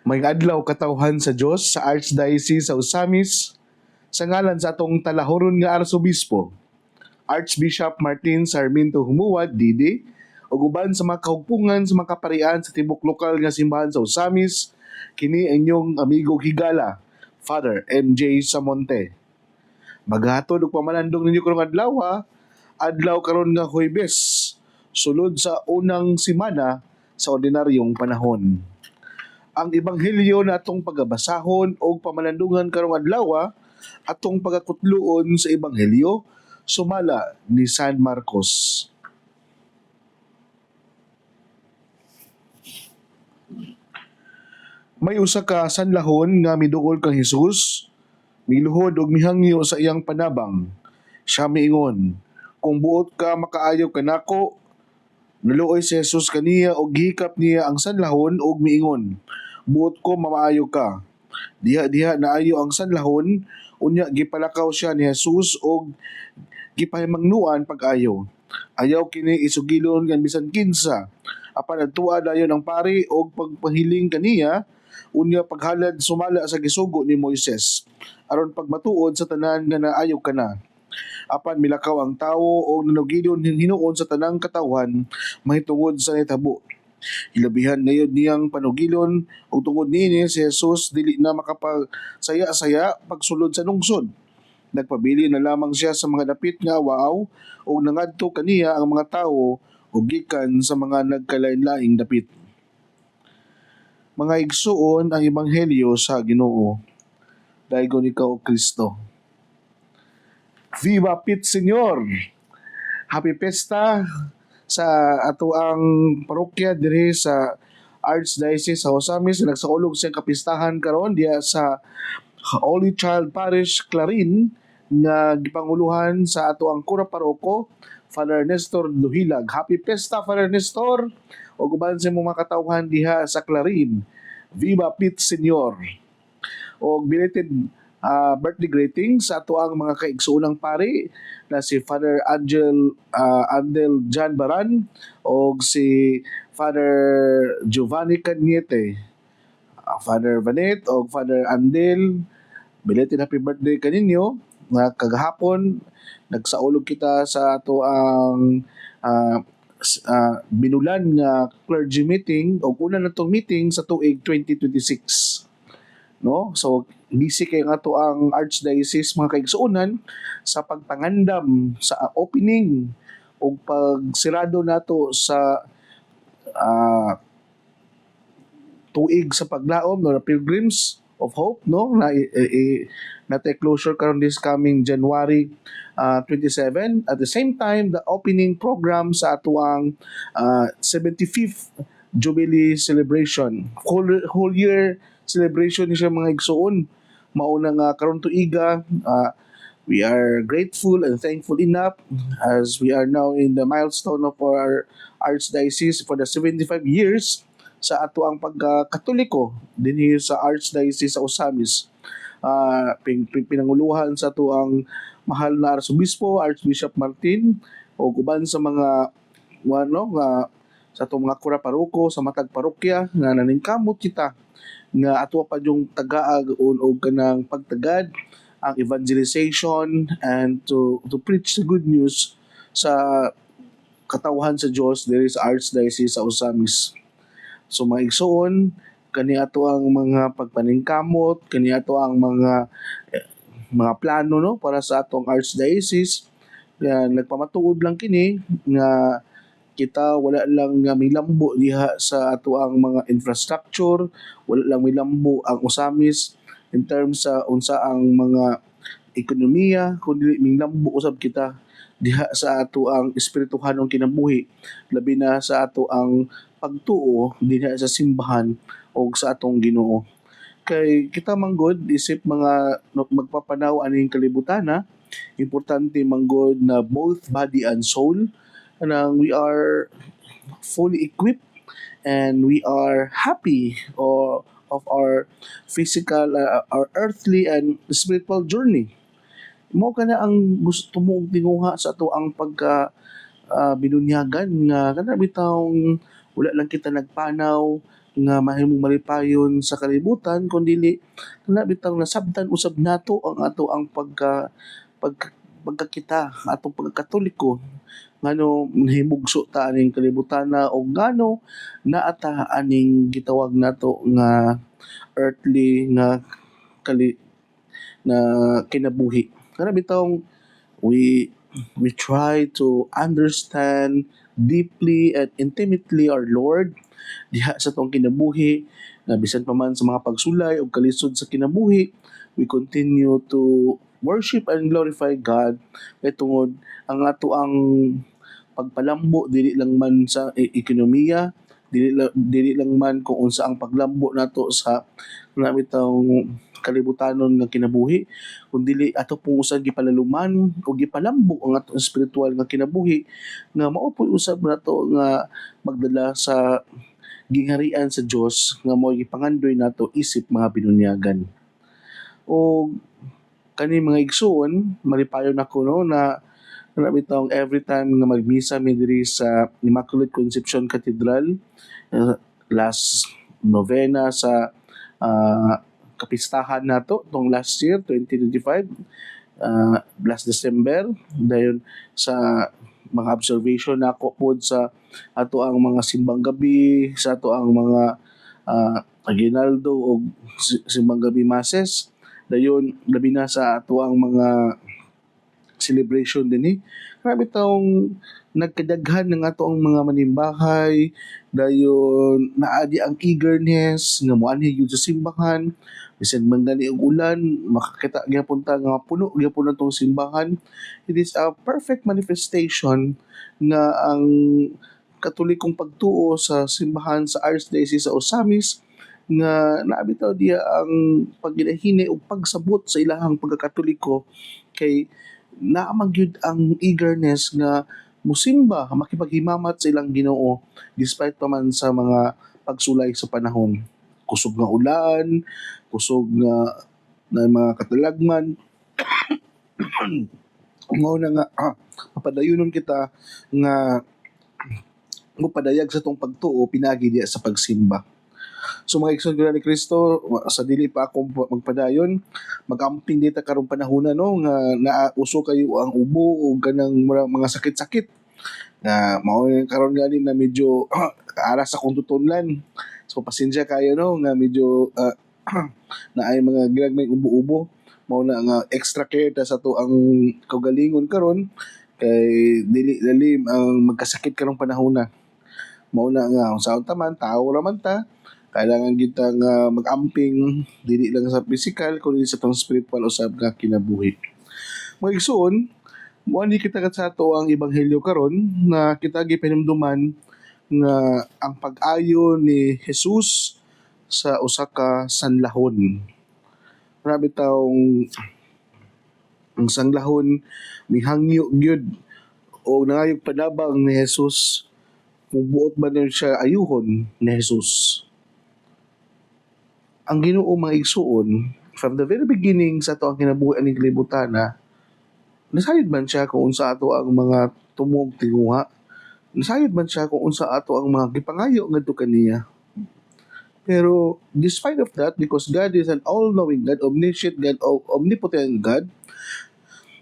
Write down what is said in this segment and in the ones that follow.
May adlaw katawhan sa Dios sa Archdiocese sa Osamis sa ngalan sa atong talahuron nga Arsobispo, Archbishop Martin Sarmiento Humuad, Didi, ug uban sa mga kahugpungan sa mga kaparian sa tibok lokal nga simbahan sa Osamis, kini inyong amigo higala, Father MJ Samonte. Maghatod og pamalandong ninyo karong adlaw karon nga Huwebes, sulod sa unang semana sa ordinaryong panahon. Ang ebanghelyo na atong pagabasahon o pamalandungan karong adlaw atong pagakutluon sa ebanghelyo sumala ni San Marcos. May usa ka sanlahon nga midungol kang Hesus, miluhod og mihangyo sa iyang panabang. Siya miingon, "Kung buot ka makaayo kanako," naluoy si Jesus kaniya og gihikap niya ang sanlahon og miingon, "Buot ko mamaayo ka." Diha naayo ang sanlahon, unya gipalakaw siya ni Jesus og gipahimangnuan pag-ayo. Ayaw kini isugilon kan bisan kinsa. Apan adtua dayon ang pari og pagpahiling kaniya, unya paghalad sumala sa gisugo ni Moises aron pagmatuod sa tanan nga naayo kana. Apan milakaw ang tawo og nanugidon hinuon sa tanang katawhan mahitungod sa nitabo. Ilabihan gayud niyang panugilon ug tungod niini si Jesus dili na makapagsaya-saya pagsulod sa lungsod. Nagpabili na lamang siya sa mga dapit nga waaw ug nangadto kaniya ang mga tawo ug gikan sa mga nagkalain-laing dapit. Mga igsuon ang ebanghelyo sa Ginoo. Daygon ikaw o Kristo. Viva Pit Señor! Happy Pesta sa ato ang parokya diri sa Archdiocese sa Osamis. Nagsaulog siyang kapistahan karon diya sa Holy Child Parish Clarin nga gipanguluhan sa ato ang kura paroko, Father Nestor Luhilag. Happy Pesta, Father Nestor! O uban sa mga katawhan diha sa Clarin. Viva Pit Señor! O belated birthday greetings sa ato ang mga kaigsuunang pari na si Father Andel John Baran o si Father Giovanni Cañete, Father Vanet o Father Andel. Belated happy birthday kaninyo nga kagahapon nagsaulog kita sa ato ang binulan nga clergy meeting o una na itong meeting sa tuig 2026. No? So, busy kay nga to ang Archdiocese mga kaigsuunan sa pagpangandam sa opening o pagsirado nato sa tuig sa paglaom no, Pilgrims of Hope, no, na closure karon this coming January 27. At the same time, the opening program sa ato ang 75th Jubilee celebration, whole year celebration ni siya mga igsuon. Mauna nga karon tuiga, we are grateful and thankful enough as we are now in the milestone of our Archdiocese for the 75 years sa ato ang pagkatoliko dinhi sa Archdiocese sa Osamis. Pinanguluhan sa ato ang mahal na Arsobispo, Archbishop Martin, o uban sa mga sa ato mga kura paroko sa matag parokya nga naningkamot kita nga ato pa yung tagaag o kanang pagtagad ang evangelization and to preach the good news sa katawhan sa Dios diri sa Archdiocese sa Osamis. So mga igsoon, kani ato ang mga pagpaningkamot, kani ato ang mga plano no para sa atong Archdiocese. Nagpamatuod lang kini nga kita wala lang nga milambo diha sa ato ang mga infrastructure, wala lang milambo ang Osamis in terms sa unsa ang mga ekonomiya, kundi milambo usab kita diha sa ato ang espirituhanong kinabuhi, labi na sa ato ang pagtuo diha sa simbahan o sa atong Ginoo. Kay kita manggod isip mga magpapanaw aning kalibutan importante manggod na both body and soul and we are fully equipped and we are happy of our physical, our earthly and spiritual journey. Mo kana ang gusto mong tinguha sa ato ang pagka binunyagan nga kana bitawng wala lang kita nagpanaw nga mahimong malipayon sa kalibutan kundi na bitaw nasabtan usab nato ang ato ang pagkakita atong pagkakatoliko ngano nahimugso ta aning kalibutan na o ngano naata aning gitawag nato nga earthly nga kali na kinabuhi. Kana bitong we we try to understand deeply and intimately our Lord diha sa tong kinabuhi na bisan pa man sa mga pagsulay o kalisod sa kinabuhi, we continue to worship and glorify God kay tungod ang ato ang pagpalambo dili lang man sa ekonomiya, dili lang man kung unsa ang paglambo nato sa namitang kalibutanon nga kinabuhi kundi ato pong usab gipalaluman o gipalambo ang ato espiritual nga kinabuhi nga mao po'y usab nato nga magdala sa gingharian sa Dios nga mao gipangandoy nato isip mga binunyagan. O kani mga igsoon malipayon ako no na bitong every time nga magmisa mi diri sa Immaculate Conception Cathedral last novena sa kapistahan nato tong last year 2025 last December dayon sa mga observation nako pod sa ato ang mga simbang gabi sa ato ang mga aginaldo o simbang gabi masses dayon labi na sa ato ang mga celebration dinhi grabe taong nagkadaghan ng ato ang mga manimbahay dayon naadi ang eagerness nga moanhi gyud sa simbahan bisan man gani og ulan makakita gyapon ta nga puno gyapon atong simbahan. It is a perfect manifestation nga ang katolikong pagtuo sa simbahan sa Archdiocese sa Osamis nga naabitaw diya ang pagginahini o pagsabot sa ilahang pagkakatoliko kay naamang gyud ang eagerness nga musimba makipaghimamat sa ilang Ginoo despite pa man sa mga pagsulay sa panahon kusog nga ulan kusog nga na mga katalagman mao na nga mapadayonon kita nga mopadayag sa tong pagtuo pinagi diya sa pagsimba. So mga igsoon ni Kristo sa dili pa ako magpadayon magamping dita karong panahon no nga nauso kayo ang ubo o ganang mga sakit-sakit na mao karon gani na medyo aras akong tutunlan. So pasensya kayo no nga medyo na ay mga ginagmay ubo-ubo mao na nga extra care ta sa to ang kaugalingon karon kay dili lalim ang magkasakit karong panahon na mao na nga unsaon ta man tao ra man ta kailangan kita nga mag-amping dili lang sa physical kundi sa tong spiritual usab nga kinabuhi. Mga igsoon, mo kita sa ato ang ebanghelyo karon na kita gipanumduman nga ang pag-ayo ni Jesus sa usa ka sanlahon. Grabe taong ang sanlahon mihangyo gyud o nangayog panabang ni Jesus kung buot ba na siya ayuhon ni Jesus. Ang Ginoo mga igsuon from the very beginning sa ato ang kinabuhi aning kalibutan nasayod man siya kung unsa ato ang mga tumog tinguha nasayod man siya kung unsa ato ang mga gipangayo ngadto kaniya. Pero despite of that, because God is an all-knowing God, omniscient God, omnipotent God,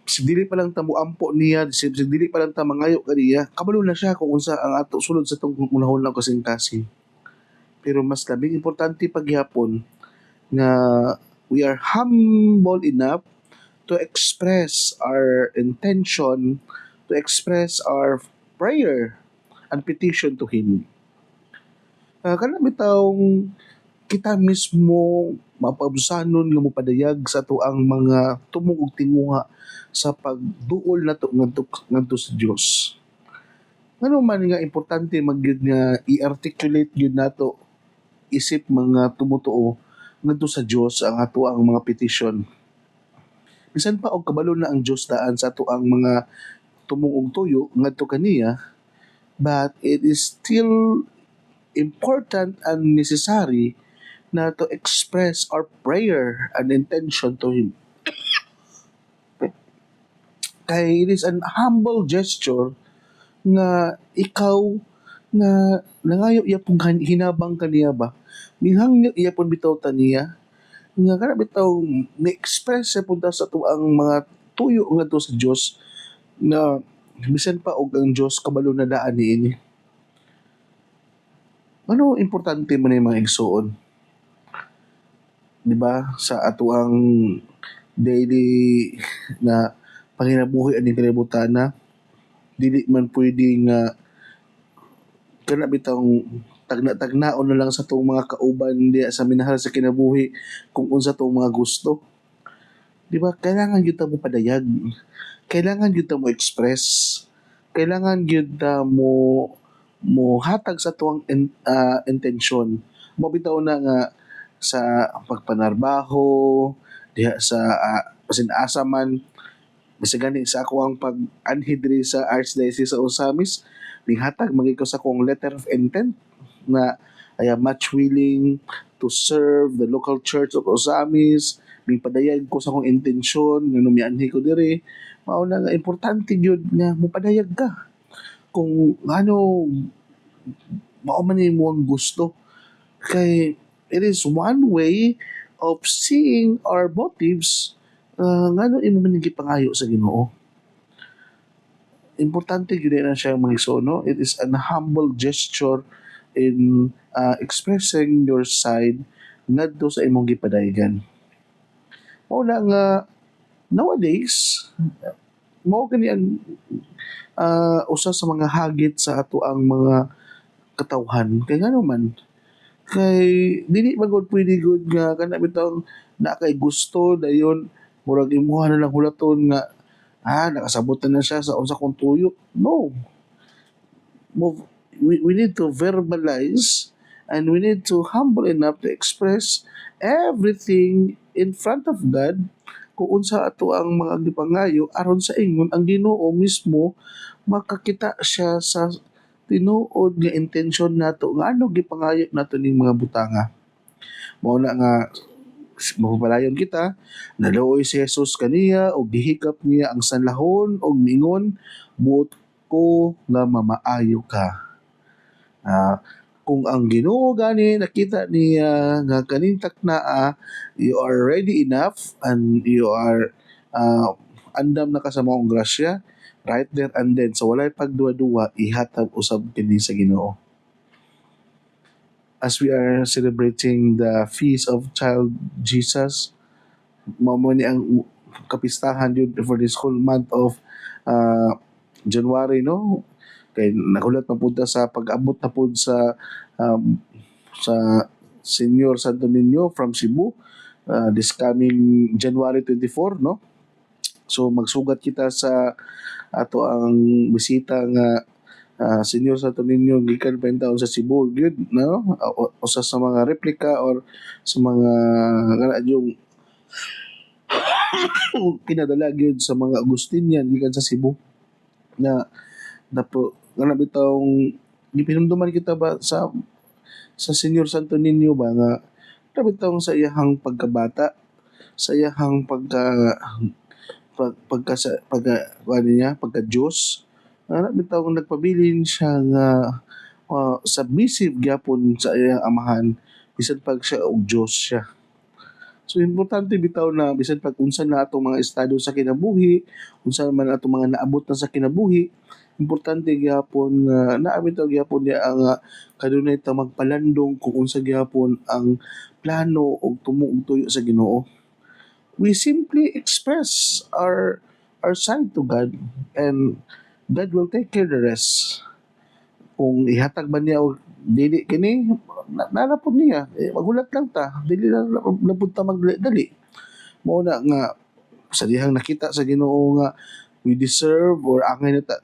si dili pa lang ta moampo niya, si dili pa lang ta mangayo kaniya, kabalo na siya kung unsa ang ato sulod sa tong unahon lang kasing-kasing. Pero mas labing importante paghapon na we are humble enough to express our intention, to express our prayer and petition to Him. Kana bitawng kita mismo mapabusanon nga mopadayag sa ato ang mga tumong ug tinguha sa pagduol nato ngadto sa Dios. Ngano man nga importante magyud nga i-articulate gyud nato isip mga tumutuo ngadto sa Dios ang ato ang mga petition. Bisan pa og kabalo na ang Dios daan sa ato ang mga tumong ug tuyo ngadto kaniya, but it is still important and necessary na to express our prayer and intention to Him. Kay it is an humble gesture nga ikaw nga nangayo iya pong hinabang kaniya ba. Minghang iya pong bitaw taniya nga kana bitaw ni-express sa punta sa tuang mga tuyo nga to sa Dios na bisan pa og ang Dios kabalo na daan niini. Ano importante man yung mga igsoon, di ba? Sa ato ang daily na panginabuhi ani kalibutan na dili man pwede nga kana bitang tagna-tagnaon na lang sa tong mga kauban diya sa minahal sa kinabuhi kung unsa tong mga gusto. Di ba? Kailangan gyud ta mo padayag. Kailangan gyud ta mo express. Kailangan gyud ta mo hatag sa tuwang intensyon. Mabitaw na nga sa pagpanarbaho, diha sa pasinasa man, bisa gani sa ako ang pag-anhid diri sa Archdiocese sa Osamis, ninghatag magay ko sa akong letter of intent na I am much willing to serve the local church of Osamis. May padayag ko sa akong intensyon nga numianhi ko diri. Mao na nga importante gyud nga mopadayag ka kung ano mao man mo ang gusto kay it is one way of seeing our motives ngano imo man gipangayo sa Ginoo. Importante gyud na siya mga isono. It is an humble gesture in expressing your side ngadto sa imong gipadayogan. Mao na nga nowadays mao gani ang usa sa mga hagit sa ato ang mga katawhan kay ngano man kay dili magud pwede gud nga kana bitaw na kay gusto dayon murag imuha na lang hulaton nga nakasabot na siya sa unsa kong tuyo. No. We need to verbalize and we need to humble enough to express everything in front of God kung unsa ato ang mga gipangayo aron sa ingon ang Ginoo mismo makakita siya sa tinuod nga intensyon nato nga ano gipangayo nato ning mga butanga. Mao na nga mapapalayon kita naluoy si Jesus kaniya o gihikap niya ang sanlahon og mingon buot ko nga mamaayo ka. Kung ang Ginoo gani nakita niya nga kaning taknaa you are ready enough and you are andam na ka sa maong grasya right there and then so walay pagduwa-duwa ihatag usab kini sa Ginoo. As we are celebrating the feast of child Jesus, mao ni ang kapistahan yun for this whole month of January, no? Kay nagulat na punta sa pag-abot na po sa Senior Santo Niño from Cebu this coming January 24, no? So magsugat kita sa ato ang bisita nga Senior Santo Niño gikan pa taon sa Cebu gyud, no? Usa sa mga replika or sa mga yung pinadala gyud sa mga Agustinian gikan sa Cebu na nga bitawng gipinumduman kita ba sa Senior Santo Niño ba nga bitawng sa iyahang pagkabata, sa iyahang pagka Diyos, bitawng nagpabilin siya nga submissive gyapon sa iyang amahan bisan pag siya og Diyos siya. So importante bitaw na bisan pag unsa na atong mga estado sa kinabuhi, unsa man atong mga naabot na sa kinabuhi, importante gyapon nga naabot gyapon niya ang kanunay ta magpalandong kung unsa gyapon ang plano og tumuog tuyo sa Ginoo. We simply express our side to God and God will take care the rest. Kung ihatag ba niya o dili kini nanapod niya magulat lang ta dili na napunta magdali mao na nga sa dihang nakita sa Ginoo nga we deserve or angay na ta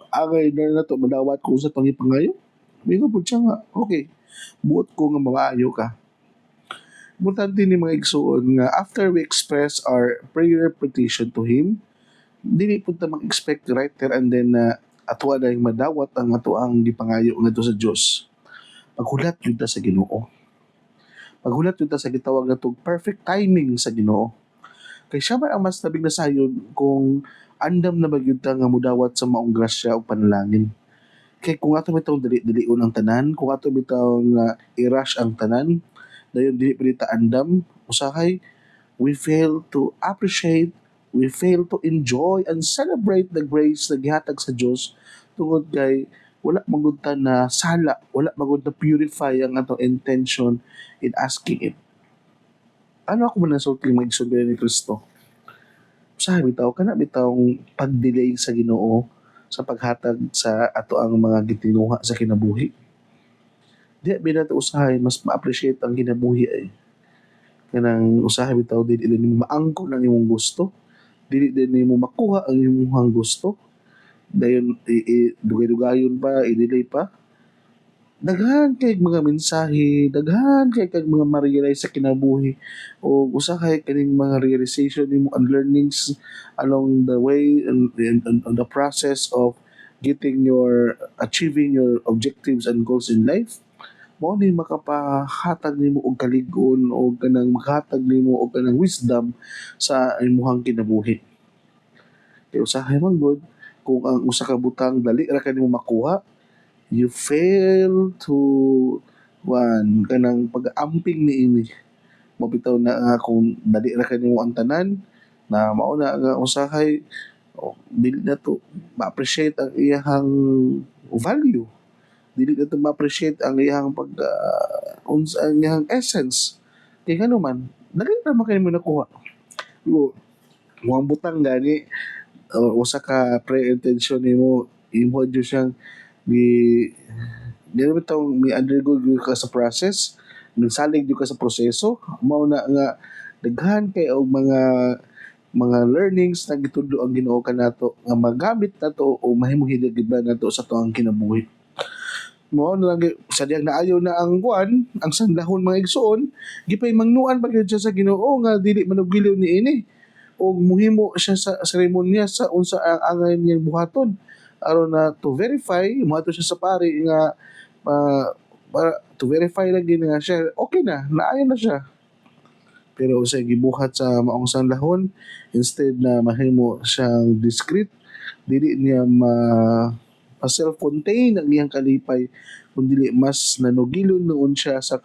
angay na nato madawat ko sa tong ipangayo mingo pud siya nga okay buot ko nga mamaayo ka. Importante ni mga igsuon nga after we express our prayer petition to Him dili pud ta mag-expect right there and then na ato na yung madawat ang ato ang gipangayo ngadto sa Dios. Paghulat yun ta sa Ginoo. Paghulat yun ta sa gitawag na perfect timing sa Ginoo. Kay siya man ang mas nabig na sayon kung andam na ba yun ta nga mudawat sa maong grasya o panalangin. kay kung ato bitaw dili-dilion ang tanan, kung ato bitaw nga i-rush ang tanan, dayon dili pa ta andam, usahay we fail to appreciate, we fail to enjoy and celebrate the grace na gihatag sa Dios tungod kay wala magud ta na sala, wala magud na purify ang atong intention in asking it. Ano ako man nasulting maigsoon ni Kristo? Usahay bitaw kana bitawng pag-delay sa Ginoo sa paghatag sa ato ang mga gitinuha sa kinabuhi. Di binato usahay mas ma-appreciate ang kinabuhi ay. Kanang usahay bitaw dili din nimo maangkon ang imong gusto, dili din nimo makuha ang imong gusto. Dayon dugay-dugayon pa, i-delay pa. Daghan kay mga mensahe, daghan kay kag mga ma-realize sa kinabuhi o usahay kaning mga realization nimo and learnings along the way and the process of achieving your objectives and goals in life. Mao ni makapahatag nimo og kalig-on o kanang makahatag nimo og kanang wisdom sa imong kinabuhi. Kay usahay man gud kung ang usa ka butang dali ra kanimo makuha, you fail to kanang pag-amping niini. Mabitaw na nga kung dali ra kanimo ang tanan na mao na nga usahay dili na to ma-appreciate ang iyang value, dili na to ma-appreciate ang iyang ang iyang essence. Kay ngano man dali ra man kanimo nakuha. Ang butang gani usa ka pre-intention nimo imo jud siyang di naman taong may undergo gyud ka sa process, nagsalig gyud ka sa proseso, mao na nga daghan kay og mga learnings na gitudlo ang Ginoo kanato nga magamit nato o mahimo-hilig gid ba nato sa tuang kinabuhi. Mao na lang sa diyang naayo na ang kuan, ang sanlahon mga igsoon, gipay mangnuan pa gyud siya sa Ginoo nga dili manugiliw niini og muhimo siya sa seremonya sa unsa ang angay niyang buhaton aron na to verify moadto siya sa pari nga para to verify lagi nga siya okay na naayon na siya, pero usay gibuhat sa maong sanlahon instead na mahimo siyang discreet, dili niya self-contain ang iyang kalipay kundi mas nanugilon noon siya sa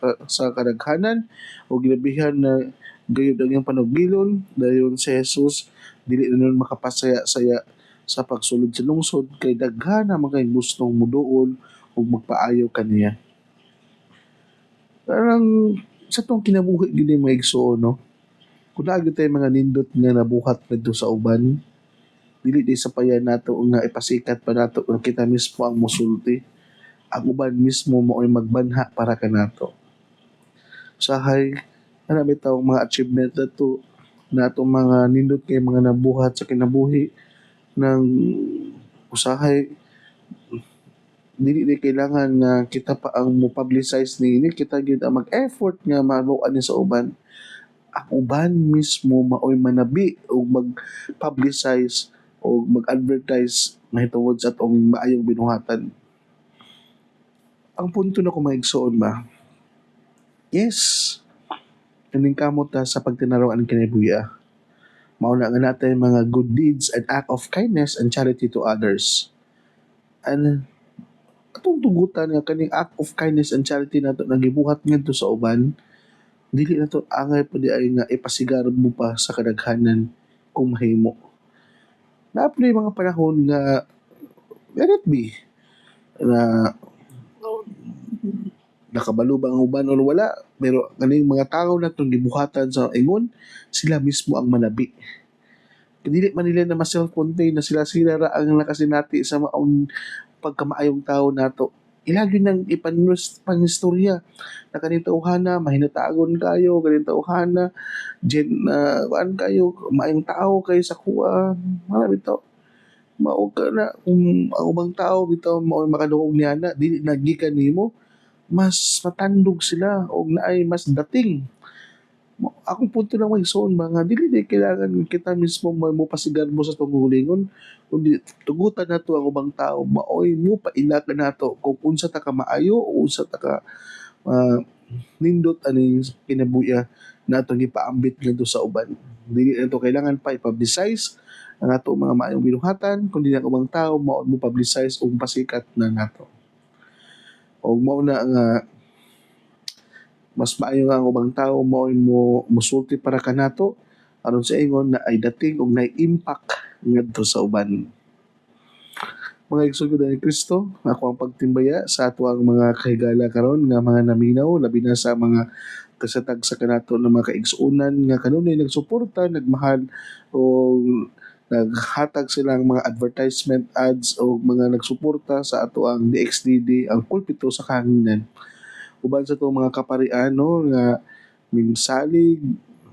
kadaghanan o ginabihan na gayud ang iyang panugilon dayon si Jesus dili na nun makapasaya-saya sa pagsulod sa lungsod kay daghan na mga gustong muduol ug magpaayo kaniya. Parang sa tong kinabuhi gid mga igsoon no. Kung naagyo tayo mga nindot nga nabuhat ngadto sa uban, dili di sa payan nato nga ipasikat pa nato nga kita mismo ang mosulti. Ang uban mismo mao'y magbanha para kanato. Usahay ana bitaw mga achievement nato mga nindot kay mga nabuhat sa kinabuhi ng usahay dili di kailangan nga kita pa ang mo-publicize niini, kita gyud ang mag-effort nga mabuan ni sa uban. Ang uban mismo mao'y manabi o mag-publicize o mag-advertise mahitungod sa atong maayong binuhatan. Ang punto na ko maigsoon ba? Yes, kaning kamot ta sa pagtinarawan ang kinabuhi. Mauna nga natin mga good deeds and act of kindness and charity to others. And atong tugutan nga kaning act of kindness and charity nato nagibuhat ngadto sa uban, dili nato angay pa di ay nga ipasigar mo pa sa kadaghanan kung mahimo. Naapilay mga panahon nga let it be na nakabalo ba ang uban o wala, pero kaning mga tao na itong gibuhatan sa ingon, sila mismo ang manabi. Dili man nila na ma-self-contain na sila ra ang nakasinati sa maong pagkamaayong tao nato. Ilagi nang panistorya na kaning tauhana mahinatagon kayo, kaning tauhana kuan kayo maayong tao kayo sa kuha, marami to. Mao ka na kung ang ubang tao bitaw mao makadungog niya na dili nagikan nimo, mas matandog sila o naay mas dating. Akong punto lang magsoon mga dili di kailangan kita mismo mo pasigan mo sa paghulingon kundi tugutan nato ang ubang tao maoy mo paila ka nato kung unsa ta ka maayo o unsa ta ka nindot aning kinabuya na atong gipaambit ngadto sa uban. Dili na to kailangan pa i-publicize ang ato mga maayong binuhatan kundi ang ubang tao mao mo publicize og pasikat na nato. O mao na nga mas maayo nga ang ubang tao mao mo musulti para kanato aron sa ingon na ay dating og nay impact ngadto sa uban. Mga igsoon ni Kristo, ako ang pagtimbaya sa ato ang mga kahigala karon nga mga naminaw labi na sa mga kasatag sa kanato ng mga kaigsuonan nga kanunay nagsuporta, nagmahal o naghatag silang mga advertisement ads o mga nagsuporta sa ato ang DXDD, ang pulpito sa kahanginan. Uban sa itong mga kaparian no, nga minsalig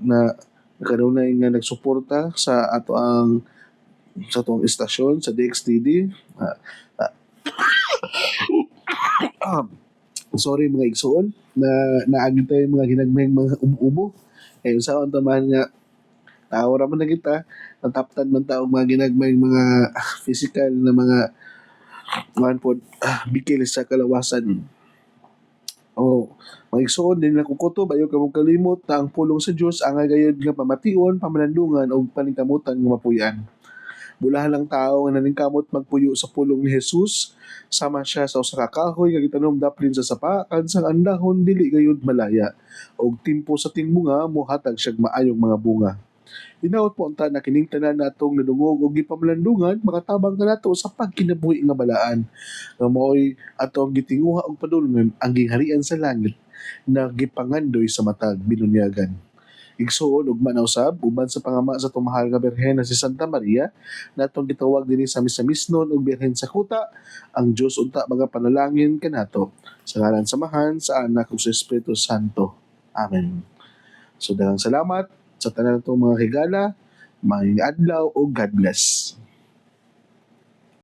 na kanunay nga nagsuporta sa ato ang sa itong istasyon sa DXDD. Sorry mga igsoon na naagin tayo mga ginagmayang mga ubo-ubo. Kaya sa akong tamahan nga tao raman na kita, nataptan man tao mga ginagmayang mga physical na mga man po bikil sa kalawasan. O, mga igsoon din lang kukuto, bayo ka mong kalimot na ang pulong sa Diyos ang gayod nga pamation, pamalandungan o paningkamutan nga mapuyan. Bulahan lang tao nga naningkamot magpuyo sa pulong ni Jesus, sama siya sa usa ka kahoy nga gitanom daplin sa sapa kansang andahon dili gayud malaya og timpo sa tingbunga mohatag siyag maayong mga bunga. Hinaut po unta na kining tanan natong nadungog og gipamalandungan makatabang kanato sa pagkinabuhi nga balaan nga maoy atong gitinguha og padulngon ang gingharian sa langit na gipangandoy sa matag binunyagan. Igsuon ug manausab uban sa pangama sa tumahal nga Birhen na si Santa Maria natong gitawag dinhi sa misamisnon og Birhen sa Kuta, ang Dios unta mga panalangin kanato sa ngalan samahan sa anak ug sa Espiritu Santo. Amen. So daghang salamat sa tanan natong mga higala, maayong adlaw ug God bless.